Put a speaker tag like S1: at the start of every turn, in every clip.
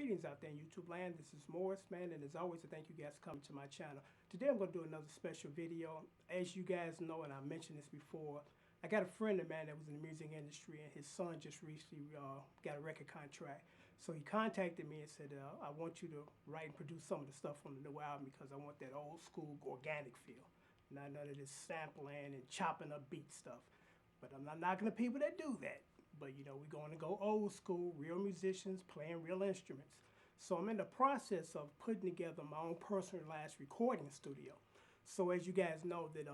S1: Greetings out there in YouTube land. This is Morris, man, and as always, I thank you guys for coming to my channel. Today I'm going to do another special video. As you guys know, and I mentioned this before, I got a friend of mine that was in the music industry, and his son just recently got a record contract. So he contacted me and said, I want you to write and produce some of the stuff on the new album because I want that old school organic feel. Not none of this sampling and chopping up beat stuff. But I'm not knocking the people that do that. But, you know, we're going to go old school, real musicians playing real instruments. So I'm in the process of putting together my own personalized recording studio. So as you guys know that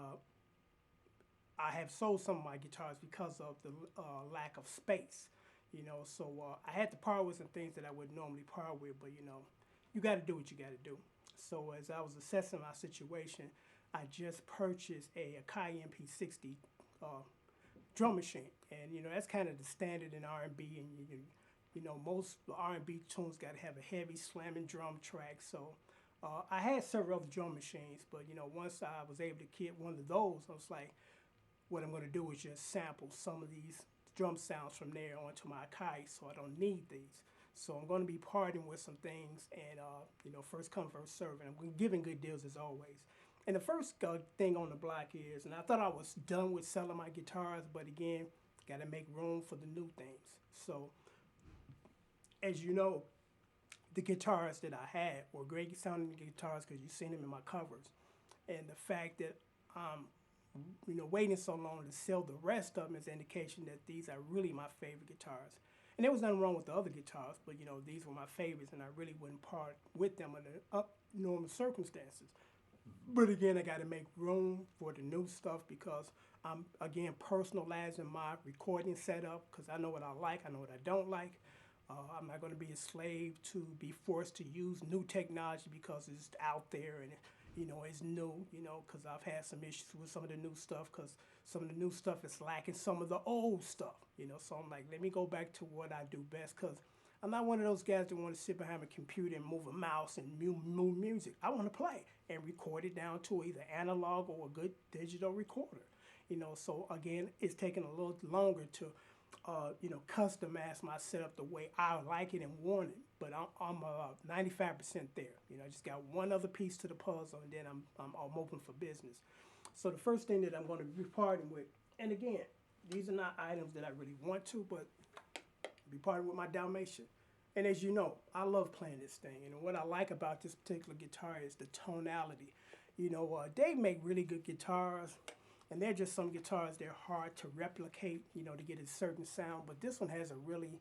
S1: I have sold some of my guitars because of the lack of space. You know, so I had to part with some things that I would normally part with, but, you know, you got to do what you got to do. So as I was assessing my situation, I just purchased a Akai MP60 drum machine, and you know that's kind of the standard in R&B, and you know most R&B tunes got to have a heavy slamming drum track. So I had several other drum machines, but you know once I was able to get one of those, I was like, what I'm going to do is just sample some of these drum sounds from there onto my Akai, so I don't need these. So I'm going to be parting with some things, and you know, first come, first serve, and I'm giving good deals as always. And the first thing on the block is, and I thought I was done with selling my guitars, but again, got to make room for the new things. So, as you know, the guitars that I had were great sounding guitars because you've seen them in my covers. And the fact that I'm, you know, waiting so long to sell the rest of them is an indication that these are really my favorite guitars. And there was nothing wrong with the other guitars, but you know, these were my favorites, and I really wouldn't part with them under normal circumstances. But again, I got to make room for the new stuff because I'm, again, personalizing my recording setup because I know what I like, I know what I don't like. I'm not going to be a slave to be forced to use new technology because it's out there and, you know, it's new, you know, because I've had some issues with some of the new stuff because some of the new stuff is lacking some of the old stuff, you know. So I'm like, let me go back to what I do best because I'm not one of those guys that want to sit behind a computer and move a mouse and move music. I want to play and record it down to either analog or a good digital recorder. You know, so again, it's taking a little longer to, you know, customize my setup the way I like it and want it. But I'm 95% there. You know, I just got one other piece to the puzzle, and then I'm open for business. So the first thing that I'm going to be parting with, and again, these are not items that I really want to, but be parting with my Dalmatian. And as you know, I love playing this thing. And what I like about this particular guitar is the tonality. You know, they make really good guitars, and they're just some guitars that are hard to replicate, you know, to get a certain sound. But this one has a really,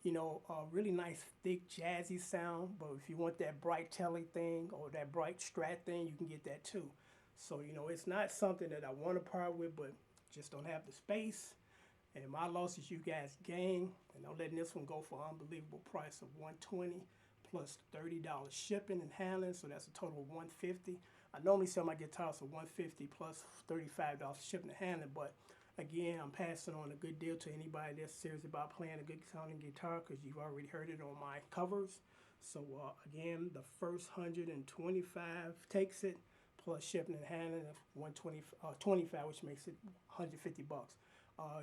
S1: you know, a really nice, thick, jazzy sound. But if you want that bright telly thing or that bright Strat thing, you can get that too. So, you know, it's not something that I want to part with, but just don't have the space. And my loss is you guys gain, and I'm letting this one go for an unbelievable price of $120 plus $30 shipping and handling, so that's a total of $150. I normally sell my guitars for $150 plus $35 shipping and handling, but again, I'm passing on a good deal to anybody that's serious about playing a good sounding guitar because you've already heard it on my covers. So again, the first 125 takes it plus shipping and handling of 125, which makes it 150 bucks.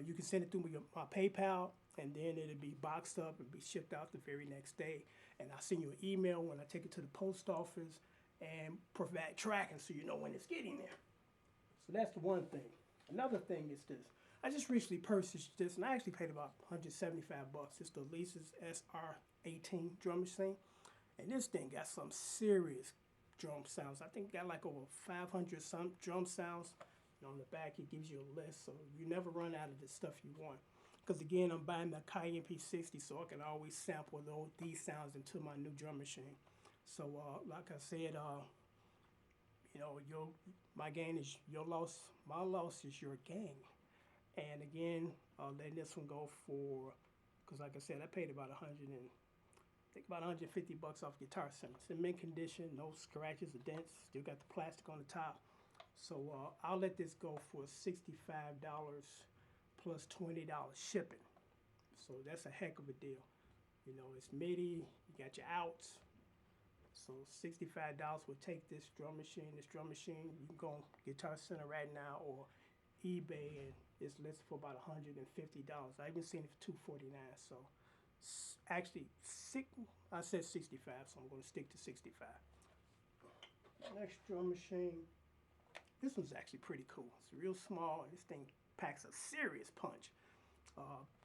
S1: You can send it through my PayPal, and then it'll be boxed up and be shipped out the very next day. And I'll send you an email when I take it to the post office and provide tracking so you know when it's getting there. So that's the one thing. Another thing is this. I just recently purchased this, and I actually paid about 175 bucks. It's the Alesis SR18 drum machine. And this thing got some serious drum sounds. I think it got like over 500 some drum sounds. And on the back, it gives you a list, so you never run out of the stuff you want. Because again, I'm buying the Akai MP60, so I can always sample these sounds into my new drum machine. So, like I said, you know, my gain is your loss. My loss is your gain. And again, letting this one go for, because like I said, I paid about about 150 bucks off Guitar Center. It's in mint condition, no scratches or dents. Still got the plastic on the top. So I'll let this go for $65 plus $20 shipping. So that's a heck of a deal. You know, it's MIDI, you got your outs. So $65 will take this drum machine. This drum machine, you can go on Guitar Center right now or eBay, and it's listed for about $150. I even seen it for $249. So actually I said 65, so I'm going to stick to 65. Next drum machine. This one's actually pretty cool. It's real small, and this thing packs a serious punch.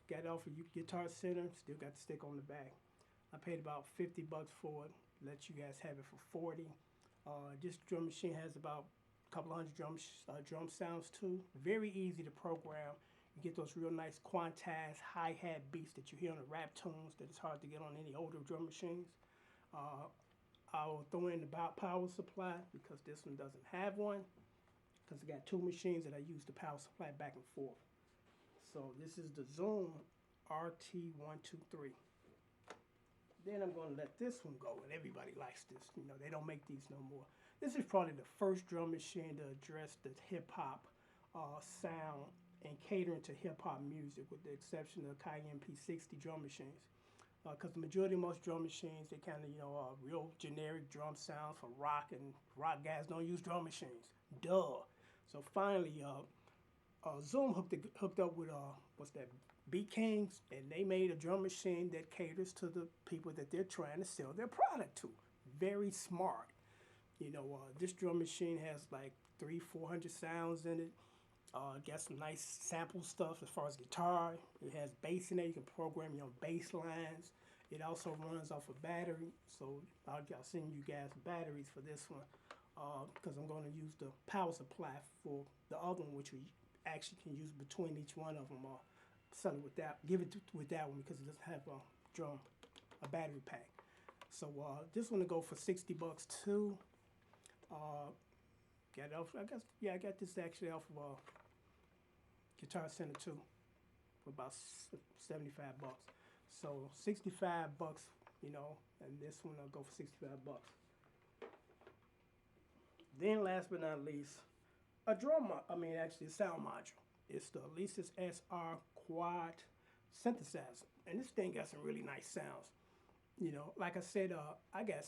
S1: Got it off of Guitar Center. Still got the stick on the back. I paid about 50 bucks for it. Let you guys have it for 40. This drum machine has about a couple hundred drum sounds too. Very easy to program. You get those real nice quantized hi-hat beats that you hear on the rap tunes that is hard to get on any older drum machines. I will throw in the power supply because this one doesn't have one, because I got two machines that I use the power supply back and forth. So this is the Zoom RT123. Then I'm going to let this one go, and everybody likes this. You know, they don't make these no more. This is probably the first drum machine to address the hip-hop sound and catering to hip-hop music, with the exception of Cayenne P60 drum machines. Because the majority of most drum machines, they kind of, real generic drum sounds for rock, and rock guys don't use drum machines. Duh. So finally, Zoom hooked up with, Beat Kings, and they made a drum machine that caters to the people that they're trying to sell their product to. Very smart. This drum machine has like 300-400 sounds in it. Got some nice sample stuff as far as guitar. It has bass in there. You can program your own bass lines. It also runs off a battery. So I'll send you guys batteries for this one, because I'm going to use the power supply for the other one, which we actually can use between each one of them. Sell it with that. Give it with that one because it doesn't have a battery pack. So this one will go for 60 bucks too. Got it off. I got this actually off of Guitar Center too, for about 75 bucks. So 65 bucks, and this one will go for 65 bucks. Then last but not least, a sound module. It's the Alesis SR Quad synthesizer, and this thing got some really nice sounds. Like I said, I got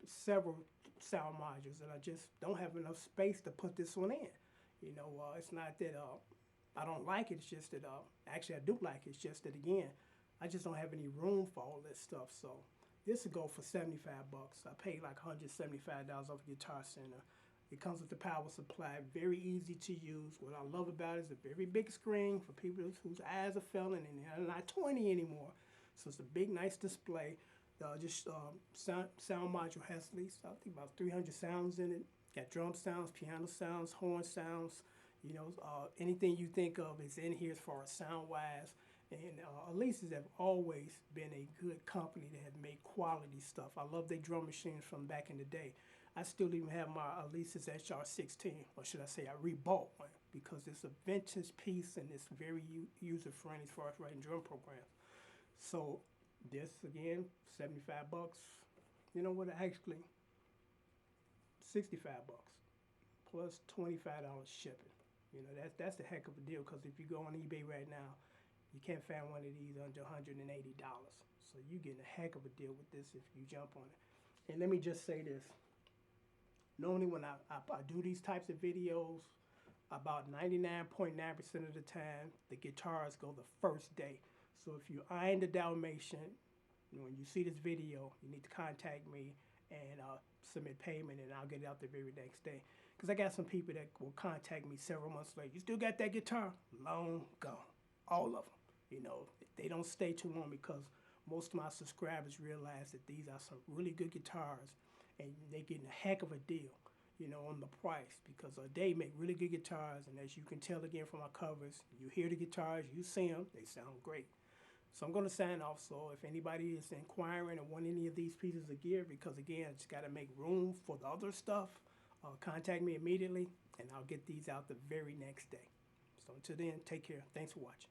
S1: several sound modules, and I just don't have enough space to put this one in. It's not that I don't like it. It's just that actually I do like it. It's just that, again, I just don't have any room for all this stuff. So this will go for 75 bucks. I paid like $175 off Guitar Center. It comes with the power supply. Very easy to use. What I love about it is a very big screen for people whose eyes are failing and they're not 20 anymore. So it's a big, nice display. Sound module has at least, I think, about 300 sounds in it. Got drum sounds, piano sounds, horn sounds. Anything you think of is in here as far as sound-wise. And Alesis have always been a good company that have made quality stuff. I love their drum machines from back in the day. I still even have my Alesis HR16, or should I say I rebought one, because it's a vintage piece and it's very user-friendly as far as writing drum programs. So this, again, 75 bucks. You know what, actually, 65 bucks plus $25 shipping. That's a heck of a deal, because if you go on eBay right now, you can't find one of these under $180. So you're getting a heck of a deal with this if you jump on it. And let me just say this. Normally when I do these types of videos, about 99.9% of the time, the guitars go the first day. So if you're eyeing the Dalmatian, when you see this video, you need to contact me and submit payment, and I'll get it out the very next day. Because I got some people that will contact me several months later. You still got that guitar? Long gone. All of them. They don't stay too long, because most of my subscribers realize that these are some really good guitars, and they're getting a heck of a deal, on the price, because they make really good guitars, and as you can tell again from my covers, you hear the guitars, you see them, they sound great. So I'm going to sign off. So if anybody is inquiring or want any of these pieces of gear, because again, I just got to make room for the other stuff, contact me immediately, and I'll get these out the very next day. So until then, take care. Thanks for watching.